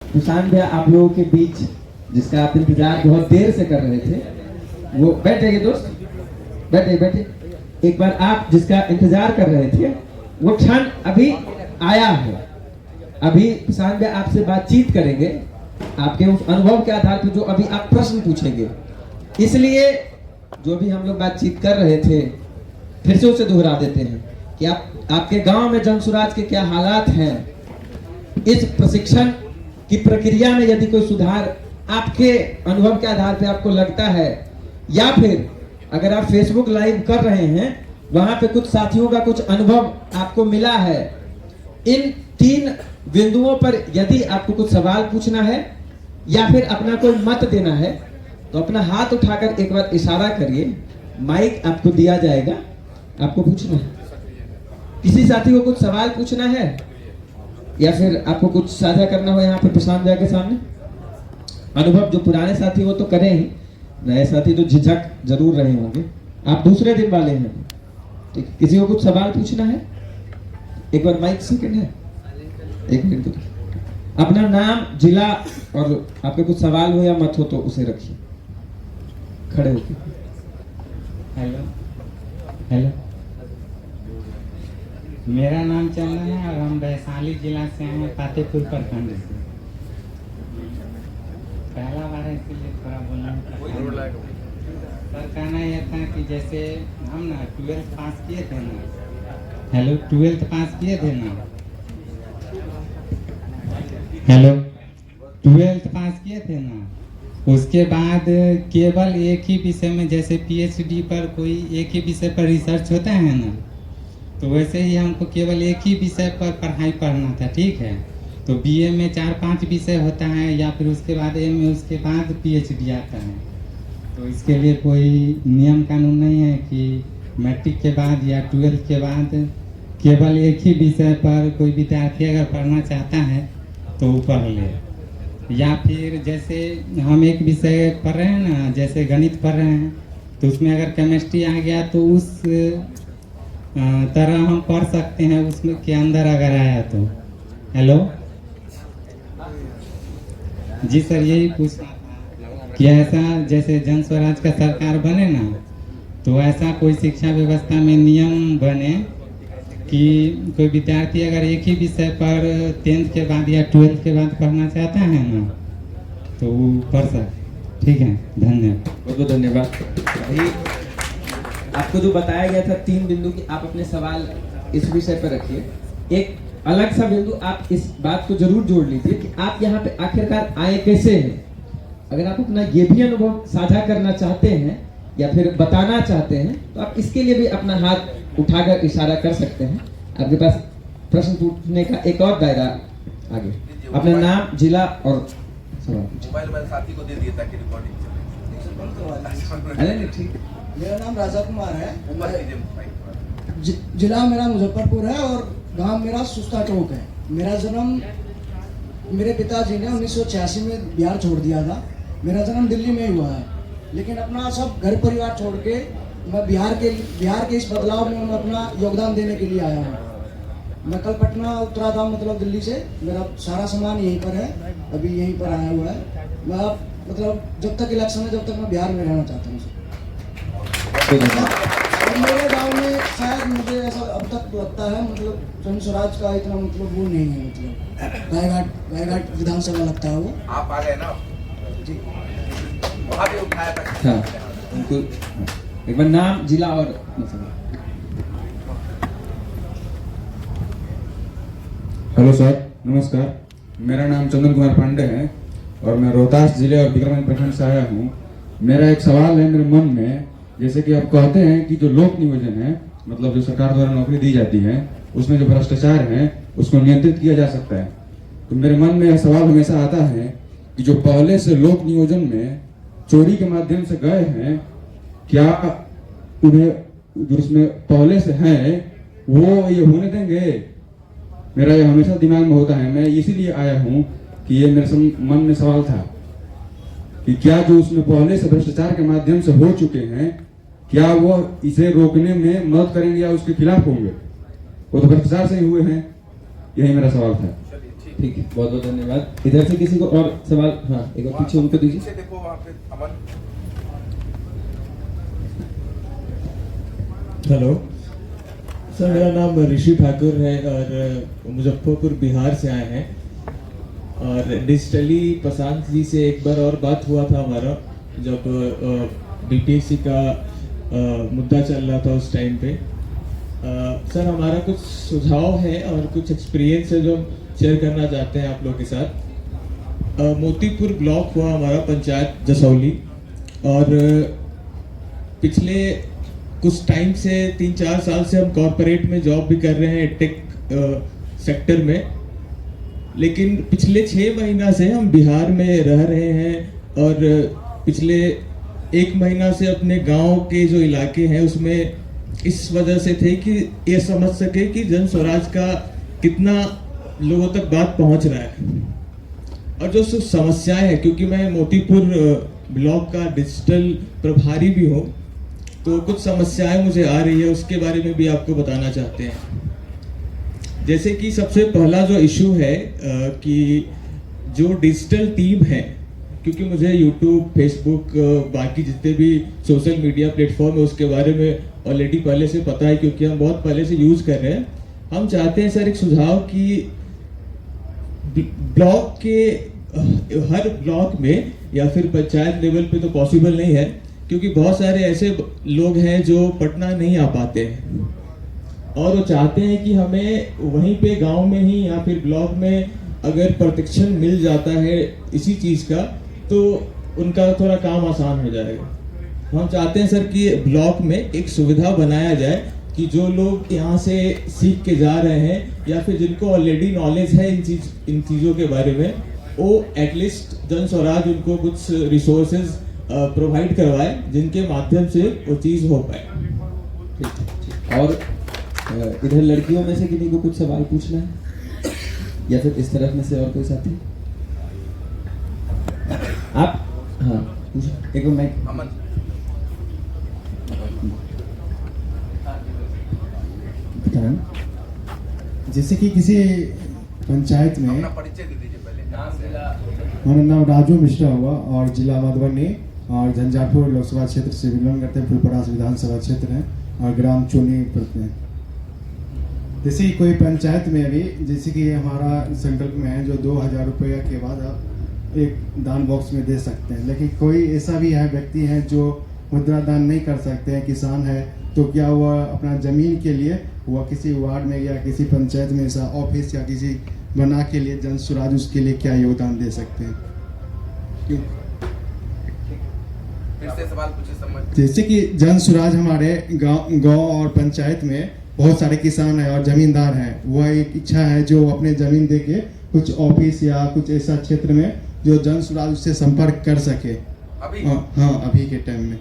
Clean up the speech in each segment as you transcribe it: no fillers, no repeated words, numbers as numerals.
सुशांत भैया आप लोगों के बीच जिसका आप इंतजार बहुत देर से कर रहे थे, वो बैठेंगे दोस्त, बैठे बैठे। एक बार आप जिसका इंतजार कर रहे थे वो क्षण अभी आया है। अभी सुशांत भैया आपसे बातचीत करेंगे आपके उस अनुभव के आधार पर जो अभी आप प्रश्न पूछेंगे। इसलिए जो भी हम लोग बातचीत कर रहे थे फिर से उसे दोहरा देते हैं कि आपके गांव में जनसुराज के क्या हालात हैं। इस प्रशिक्षण की प्रक्रिया में यदि कोई सुधार आपके अनुभव के आधार पर आपको लगता है, या फिर अगर आप फेसबुक लाइव कर रहे हैं वहां पे कुछ साथियों का कुछ अनुभव आपको मिला है, इन 3 बिंदुओं पर यदि आपको कुछ सवाल पूछना है या फिर अपना कोई मत देना है तो अपना हाथ उठाकर एक बार इशारा करिए, माइक आपको दिया जाएगा, आपको पूछना है। किसी साथी को कुछ सवाल पूछना है या फिर आपको कुछ साझा करना हो यहाँ पे प्रशांत भैया के सामने, अनुभव जो पुराने साथी वो तो करें ही, नए साथी तो झिझक जरूर रहे होंगे, आप दूसरे दिन वाले हैं, ठीक। किसी को कुछ सवाल पूछना है, एक बार माइक सेकंड है, एक मिनट। अपना नाम, जिला और आपके कुछ सवाल हो या मत हो तो उसे रखिए खड़े होकर। हेलो हेलो, मेरा नाम चंदन है और हम वैशाली जिला से हैं, फतेहपुर प्रखंड से। पहला बार है इसलिए थोड़ा बोलना सर। कहना यह था कि जैसे हम ना 12th पास किए थे ना, हेलो 12th पास किए थे ना, हेलो 12th पास किए थे ना, उसके बाद केवल एक ही विषय में, जैसे पीएचडी पर कोई एक ही विषय पर रिसर्च होता है ना, तो वैसे ही हमको केवल एक ही विषय पर पढ़ाई पढ़ना था, ठीक है। तो बीए में 4-5 विषय होता है या फिर उसके बाद एमए, उसके बाद पीएचडी आता है। तो इसके लिए कोई नियम कानून नहीं है कि मैट्रिक के बाद या 12th के बाद केवल एक ही विषय पर कोई विद्यार्थी अगर पढ़ना चाहता है तो वो पढ़ ले, या फिर जैसे हम एक विषय पढ़ रहे हैं ना, जैसे गणित पढ़ रहे हैं, तो उसमें अगर केमिस्ट्री आ गया तो उस तरह हम पढ़ सकते हैं उसमें के अंदर अगर आया तो। हेलो जी सर, यही पूछना था कि ऐसा जैसे जन स्वराज का सरकार बने ना, तो ऐसा कोई शिक्षा व्यवस्था में नियम बने कि कोई विद्यार्थी अगर एक ही विषय पर 10th के बाद या 12th के बाद पढ़ना चाहता है ना तो वो पढ़ सकते। ठीक है, धन्यवाद। बहुत बहुत धन्यवाद। अभी आपको जो बताया गया था 3 बिंदु की, आप अपने सवाल इस विषय पर रखिए। एक अलग सा बिंदु आप इस बात को जरूर जोड़ लीजिए कि आप यहाँ पे आखिरकार आए कैसे हैं। अगर आप अपना ये भी अनुभव साझा करना चाहते हैं या फिर बताना चाहते हैं तो आप इसके लिए भी अपना हाथ उठाकर इशारा कर सकते हैं। आपके पास प्रश्न पूछने का एक और दायरा आगे। अपना नाम, जिला और सवाल साथी को दे दिया ताकि रिकॉर्डिंग चले। ठीक, मेरा नाम राजा कुमार है, जिला मेरा मुजफ्फरपुर है और गांव मेरा सुस्ता टोक है। मेरा जन्म, मेरे पिताजी ने 1986 में बिहार छोड़ दिया था। मेरा जन्म दिल्ली में ही हुआ है, लेकिन अपना सब घर परिवार छोड़ के मैं बिहार के इस बदलाव में मैं अपना योगदान देने के लिए आया हूँ। मैं कल पटना उतरा था, मतलब दिल्ली से। मेरा सारा सामान यहीं पर है, अभी यहीं पर आया हुआ है। मैं अब मतलब जब तक इलेक्शन है, जब तक मैं बिहार में रहना चाहता हूँ। मेरे गांव में शायद मुझे ऐसा अब तक लगता है, मतलब जन स्वराज का इतना मतलब वो नहीं है, मतलब गायघाट विधानसभा लगता है वो। आप आ गए ना जी, वहाँ भी उठाया था। हाँ, उनको एक बार नाम, जिला और हेलो सर, नमस्कार। मेरा नाम चंदन कुमार पांडे है और मैं रोहतास जिले और विक्रमगंज प्रखंड से आया हूँ। मेरा एक सवाल है मेरे मन में, जैसे कि आप कहते हैं कि जो लोक नियोजन है, मतलब जो सरकार द्वारा नौकरी दी जाती है, उसमें जो भ्रष्टाचार है उसको नियंत्रित किया जा सकता है। तो मेरे मन में यह सवाल हमेशा आता है कि जो पहले से लोक नियोजन में चोरी के माध्यम से गए हैं, क्या उन्हें जो उसमें पहले से हैं वो ये होने देंगे? मेरा ये हमेशा दिमाग में होता है। मैं इसीलिए आया हूँ कि ये मेरे मन में सवाल था कि क्या जो उसमें पहले से भ्रष्टाचार के माध्यम से हो चुके हैं, क्या वो इसे रोकने में मदद करेंगे या उसके खिलाफ होंगे? वो तो भ्रष्टाचार से ही हुए हैं। यही मेरा सवाल था। ठीक है, बहुत बहुत धन्यवाद। इधर से किसी को और सवाल? हाँ, एक बार पीछे उनको दीजिए। पीछे देखो वहाँ पे अमन। हेलो सर, मेरा नाम ऋषि ठाकुर है और मुजफ्फरपुर बिहार से आए हैं। और डिजिटली प्रशांत जी से एक बार और बात हुआ था हमारा, जब बीपीएससी का मुद्दा चल रहा था उस टाइम पे। सर, हमारा कुछ सुझाव है और कुछ एक्सपीरियंस है जो हम शेयर करना चाहते हैं आप लोगों के साथ। मोतीपुर ब्लॉक हुआ हमारा पंचायत जसौली, और पिछले कुछ टाइम से 3-4 साल से हम कॉरपोरेट में जॉब भी कर रहे हैं, टेक सेक्टर में। लेकिन पिछले 6 महीना से हम बिहार में रह रहे हैं और पिछले 1 महीना से अपने गांव के जो इलाके हैं उसमें इस वजह से थे कि ये समझ सके कि जन स्वराज का कितना लोगों तक बात पहुंच रहा है और जो समस्याएं हैं। क्योंकि मैं मोतीपुर ब्लॉक का डिजिटल प्रभारी भी हूँ, तो कुछ समस्याएं मुझे आ रही है, उसके बारे में भी आपको बताना चाहते हैं। जैसे कि सबसे पहला जो इशू है कि जो डिजिटल टीम है, क्योंकि मुझे यूट्यूब, फेसबुक, बाकी जितने भी सोशल मीडिया प्लेटफॉर्म है उसके बारे में ऑलरेडी पहले से पता है, क्योंकि हम बहुत पहले से यूज कर रहे हैं। हम चाहते हैं सर एक सुझाव कि ब्लॉक के हर ब्लॉक में या फिर पंचायत लेवल पे तो पॉसिबल नहीं है, क्योंकि बहुत सारे ऐसे लोग हैं जो पटना नहीं आ पाते हैं और वो चाहते हैं कि हमें वहीं पे गांव में ही या फिर ब्लॉक में अगर प्रोटेक्शन मिल जाता है इसी चीज़ का, तो उनका थोड़ा काम आसान हो जाएगा। हम चाहते हैं सर कि ब्लॉक में एक सुविधा बनाया जाए कि जो लोग यहाँ से सीख के जा रहे हैं या फिर जिनको ऑलरेडी नॉलेज है इन चीज़ों के बारे में, वो एटलीस्ट जन स्वराज उनको कुछ रिसोर्सेज प्रोवाइड करवाए जिनके माध्यम से वो चीज़ हो पाए। ठीक। और इधर लड़कियों में से किसी को कुछ सवाल पूछना है या फिर इस तरफ में से और कोई साथी? आप? हाँ, पूछो। एक मिनट। अमन। जैसे कि किसी पंचायत में, अपना परिचय दे दीजिए पहले। मेरा नाम राजू मिश्रा हुआ और जिला मधुबनी और झंझारपुर लोकसभा क्षेत्र से बिलोंग करते हैं। फुलपरास विधानसभा क्षेत्र है और ग्राम चोनी पड़ते हैं। जैसे कि कोई पंचायत में भी, जैसे कि हमारा संकल्प में है जो 2000 रुपये के बाद आप एक दान बॉक्स में दे सकते हैं, लेकिन कोई ऐसा भी है व्यक्ति है जो मुद्रा दान नहीं कर सकते हैं, किसान है, तो क्या वह अपना ज़मीन के लिए वह किसी वार्ड में या किसी पंचायत में ऐसा ऑफिस या किसी बना के लिए जन स्वराज उसके लिए क्या योगदान दे सकते हैं? क्यों? फिर से सवाल पूछे समझ। जैसे कि जन स्वराज हमारे गांव और पंचायत में बहुत सारे किसान हैं और जमींदार हैं, वह एक इच्छा है जो अपने जमीन दे के कुछ ऑफिस या कुछ ऐसा क्षेत्र में जो जन स्वराज उससे संपर्क कर सके अभी? हाँ, अभी के टाइम में।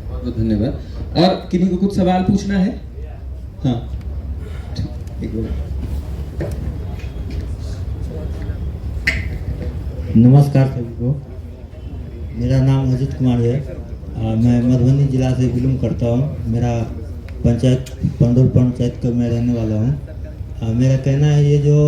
बहुत बहुत धन्यवाद। और किसी को कुछ सवाल पूछना है? हाँ, एक मिनट। नमस्कार सभी को, मेरा नाम अजित कुमार है। मैं मधुबनी जिला से बिलोंग करता हूँ। मेरा पंचायत पंडोल पंचायत का मैं रहने वाला हूँ। मेरा कहना है ये जो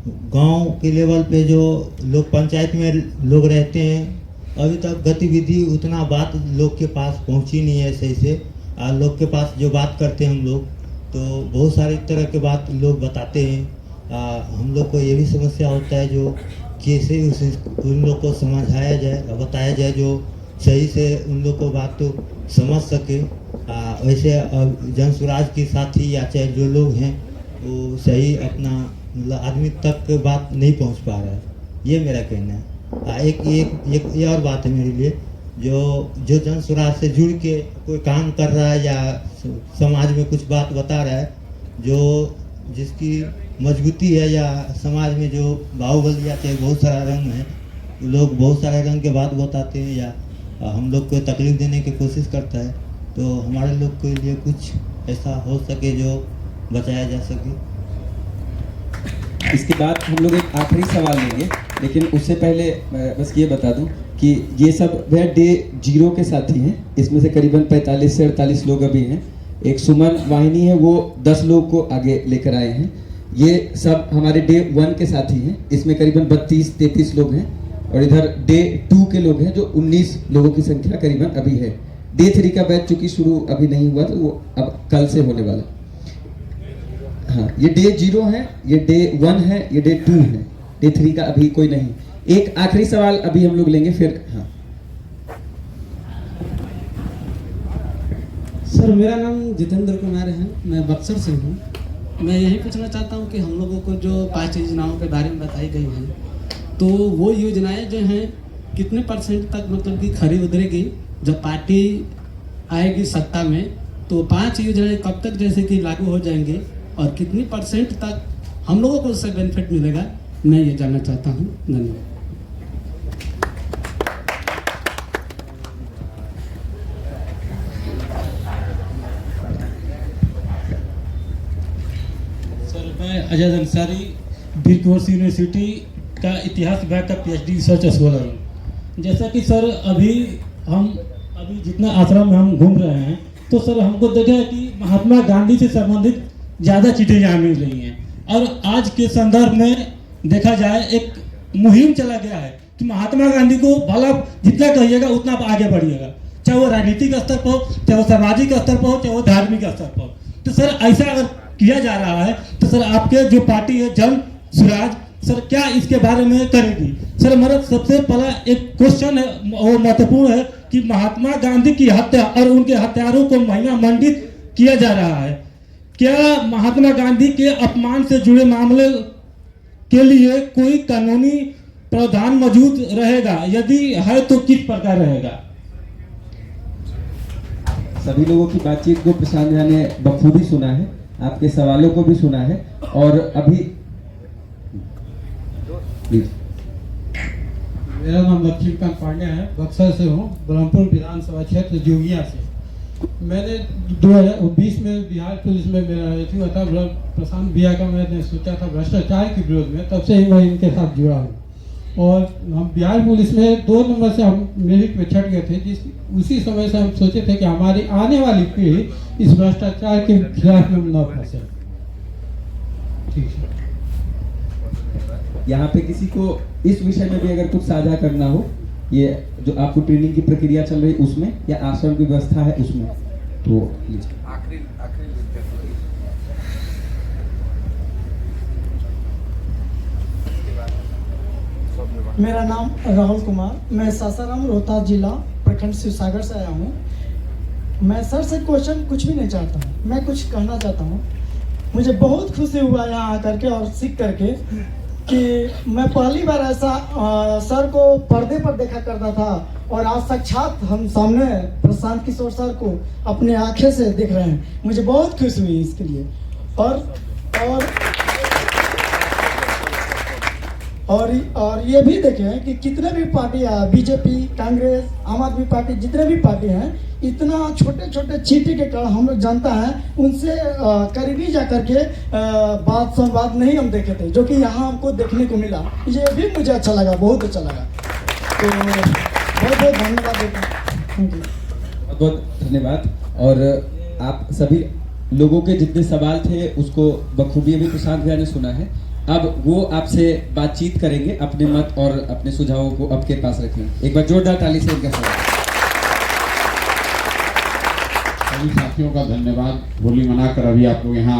गांव के लेवल पे जो लोग पंचायत में लोग रहते हैं, अभी तक गतिविधि उतना बात लोग के पास पहुंची नहीं है सही से। लोग के पास जो बात करते हैं हम लोग, तो बहुत सारी तरह के बात लोग बताते हैं। हम लोग को ये भी समस्या होता है जो कैसे उन लोग को समझाया जाए, बताया जाए जो सही से उन लोग को बात तो समझ सके। वैसे जन स्वराज के साथी या चाहे जो लोग हैं वो सही अपना मतलब आदमी तक बात नहीं पहुंच पा रहा है, ये मेरा कहना है। एक ये और बात है मेरे लिए, जो जन स्वराज से जुड़ के कोई काम कर रहा है या समाज में कुछ बात बता रहा है, जो जिसकी मजबूती है या समाज में जो बाहुबल या चाहे बहुत सारा रंग है, लोग बहुत सारे रंग के बात बताते हैं या हम लोग को तकलीफ देने की कोशिश करता है, तो हमारे लोग के लिए कुछ ऐसा हो सके जो बचाया जा सके। इसके बाद हम लोग एक आखिरी सवाल लेंगे, लेकिन उससे पहले मैं बस ये बता दूं कि ये सब वह डे 0 के साथी हैं। इसमें से करीबन 45 से 48 लोग अभी हैं। एक सुमन वाहिनी है, वो 10 लोग को आगे लेकर आए हैं। ये सब हमारे डे 1 के साथी हैं। इसमें करीबन 32-33 लोग हैं और इधर डे 2 के लोग हैं जो 19 लोगों की संख्या करीबन अभी है। डे 3 का बैच चूंकि शुरू अभी नहीं हुआ तो वो अब कल से होने वाला। हाँ, ये डे 0 है, ये डे 1 है, ये डे 2 है। डे 3 का अभी कोई नहीं। एक आखिरी सवाल अभी हम लोग लेंगे फिर। हाँ सर, मेरा नाम जितेंद्र कुमार है, मैं बक्सर से हूँ। मैं यही पूछना चाहता हूँ कि हम लोगों को जो 5 योजनाओं के बारे में बताई गई हैं, तो वो योजनाएं जो हैं कितने % तक मतलब कि खरी उतरेगी जब पार्टी आएगी सत्ता में, तो 5 योजनाएं कब तक जैसे कि लागू हो जाएंगे और कितनी % तक हम लोगों को उससे बेनिफिट मिलेगा, मैं ये जानना चाहता हूँ। धन्यवाद। सर, मैं अजय अंसारी बीर कोर्स यूनिवर्सिटी का इतिहास विभाग का PhD रिसर्च स्कॉलर हूँ। जैसा कि सर अभी जितना आश्रम में हम घूम रहे हैं, तो सर हमको देखा है कि महात्मा गांधी से संबंधित ज़्यादा चीज़ें यहाँ मिल रही हैं और आज के संदर्भ में देखा जाए एक मुहिम चला गया है कि महात्मा गांधी को भला जितना कहिएगा उतना आप आगे बढ़िएगा, चाहे वो राजनीतिक स्तर पर हो, चाहे वो सामाजिक स्तर पर हो, चाहे वो धार्मिक स्तर पर हो। तो सर ऐसा अगर किया जा रहा है तो सर आपके जो पार्टी है जन स्वराज, सर क्या इसके बारे में करेगी? सर हमारा सबसे पहला एक क्वेश्चन है वो महत्वपूर्ण है कि महात्मा गांधी की हत्या और उनके हत्यारों को महिमा मंडित किया जा रहा है। क्या महात्मा गांधी के अपमान से जुड़े मामले के लिए कोई कानूनी प्रावधान मौजूद रहेगा? यदि है तो किस प्रकार रहेगा? सभी लोगों की बातचीत को प्रशांत झा ने बखूबी सुना है, आपके सवालों को भी सुना है और अभी मेरा नाम लक्ष्मीकांत पांडे है, बक्सर से हूँ, ब्रह्मपुर विधानसभा क्षेत्र जोगिया से। मैंने 2020 में बिहार पुलिस में मेरा एथी हुआ था, प्रशांत भैया का मैंने सोचा था भ्रष्टाचार के विरोध में, तब से ही मैं इनके साथ जुड़ा हूँ। और हम बिहार पुलिस में 2 नंबर से हम मेरिट में छट गए थे, उसी समय से हम सोचे थे कि हमारी आने वाली पीढ़ी इस भ्रष्टाचार के खिलाफ में न फंसे। ठीक है। यहाँ पे किसी को इस विषय में भी अगर कुछ साझा करना हो, ये जो आपको ट्रेनिंग की प्रक्रिया चल रही उसमें या आश्रम की व्यवस्था है उसमें, तो आखिरी मेरा नाम राहुल कुमार, मैं सासाराम रोहतास जिला प्रखंड शिवसागर से आया हूँ। मैं सर से क्वेश्चन कुछ भी नहीं चाहता हूँ, मैं कुछ कहना चाहता हूँ। मुझे बहुत खुशी हुआ यहाँ आकर के और सीख करके कि मैं पहली बार ऐसा सर को पर्दे पर देखा करता था और आज साक्षात हम सामने प्रशांत किशोर सर को अपने आंखें से देख रहे हैं। मुझे बहुत खुशी हुई इसके लिए। और ये भी देखें कि कितने भी पार्टियाँ, बीजेपी, कांग्रेस, आम आदमी पार्टी, जितने भी पार्टी हैं, इतना छोटे छोटे चीटी के कारण हम लोग जानता है उनसे करीबी जा करके बात संवाद नहीं हम देखे थे, जो कि यहाँ हमको देखने को मिला। ये भी मुझे अच्छा लगा, बहुत अच्छा लगा। तो बहुत बहुत धन्यवाद देता हूँ। बहुत बहुत धन्यवाद। और आप सभी लोगों के जितने सवाल थे उसको बखूबी अभी प्रशांत भैया ने सुना है। अब वो आपसे बातचीत करेंगे, अपने मत और अपने सुझावों को आपके पास रखेंगे। एक बार जोरदार ताली से इनका स्वागत। सभी साथियों का धन्यवाद। होली मनाकर अभी आप लोग यहाँ